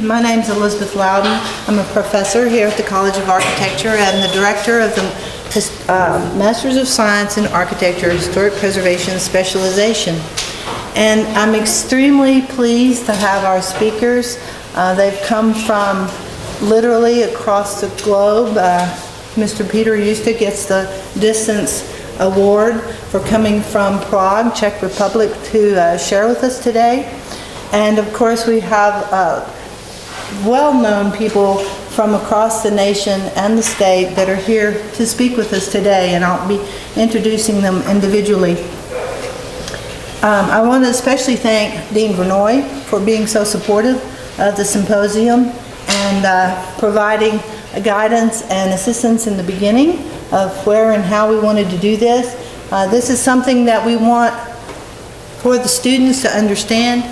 My name is Elizabeth Loudon. I'm a professor here at the College of Architecture and the director of the Masters of Science in Architecture Historic Preservation specialization. And I'm extremely pleased to have our speakers. They've come from literally across the globe. Mr. Peter Justa gets the Distance Award for coming from Prague, Czech Republic, to share with us today. And of course we have well-known people from across the nation and the state that are here to speak with us today, and I'll be introducing them individually. I want to especially thank Dean Vernoy for being so supportive of the symposium and providing guidance and assistance in the beginning of where and how we wanted to do this. This is something that we want for the students to understand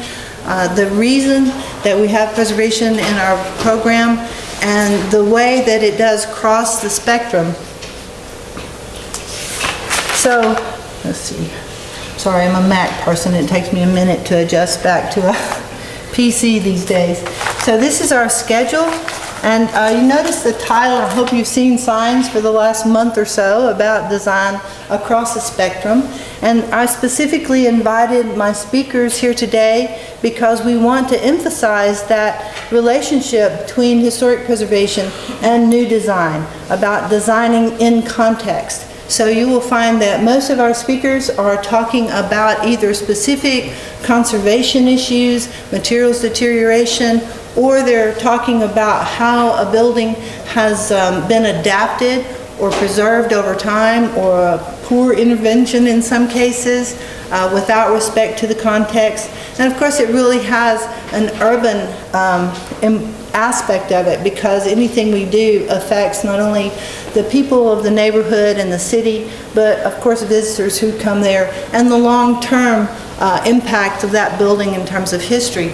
the reason that we have preservation in our program and the way that it does cross the spectrum. So, let's see. Sorry, I'm a Mac person. It takes me a minute to adjust back to a PC these days. So this is our schedule. And you notice the title. I hope you've seen signs for the last month or so about design across the spectrum. And I specifically invited my speakers here today because we want to emphasize that relationship between historic preservation and new design, about designing in context. So you will find that most of our speakers are talking about either specific conservation issues, materials deterioration, or they're talking about how a building has been adapted or preserved over time, or a poor intervention in some cases, without respect to the context. And of course it really has an urban aspect of it, because anything we do affects not only the people of the neighborhood and the city, but of course visitors who come there, and the long-term impact of that building in terms of history.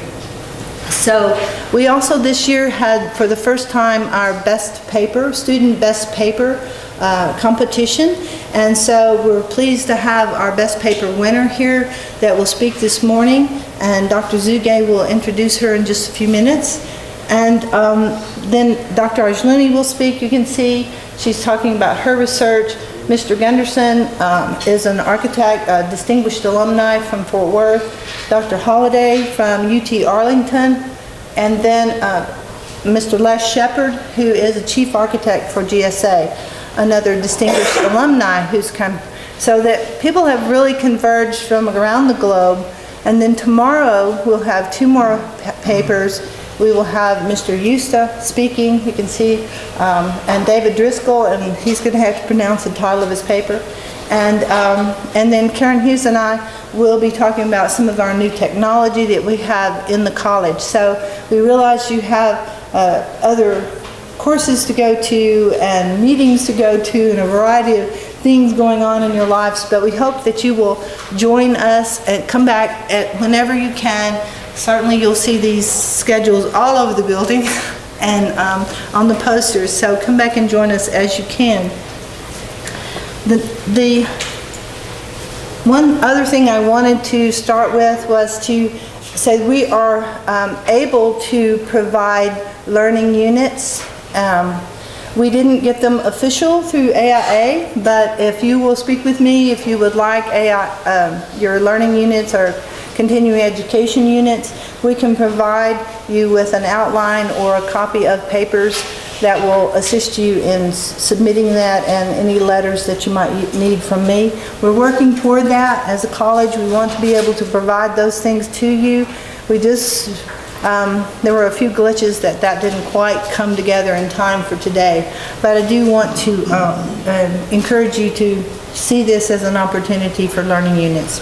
So we also this year had, for the first time, our best paper, student best paper competition. And so we're pleased to have our best paper winner here that will speak this morning. And Dr. Zugay will introduce her in just a few minutes. And then Dr. Arjluni will speak. You can see she's talking about her research. Mr. Gunderson is an architect, a distinguished alumni from Fort Worth. Dr. Holliday from UT Arlington, and then Mr. Les Shepard, who is a chief architect for GSA, another distinguished alumni who's come. So that people have really converged from around the globe. And then tomorrow we'll have two more papers. We will have Mr. Justa speaking, you can see, and David Driscoll, and he's going to have to pronounce the title of his paper. And then Karen Hughes and I will be talking about some of our new technology that we have in the college. So we realize you have other courses to go to and meetings to go to and a variety of things going on in your lives, but we hope that you will join us and come back whenever you can. Certainly you'll see these schedules all over the building and on the posters, so come back and join us as you can. The one other thing I wanted to start with was to say we are able to provide learning units. We didn't get them official through AIA, but if you will speak with me, if you would like your learning units or continuing education units, we can provide you with an outline or a copy of papers that will assist you in submitting that and any letters that you might need from me. We're working toward that as a college. We want to be able to provide those things to you. We just, there were a few glitches that didn't quite come together in time for today. But I do want to encourage you to see this as an opportunity for learning units.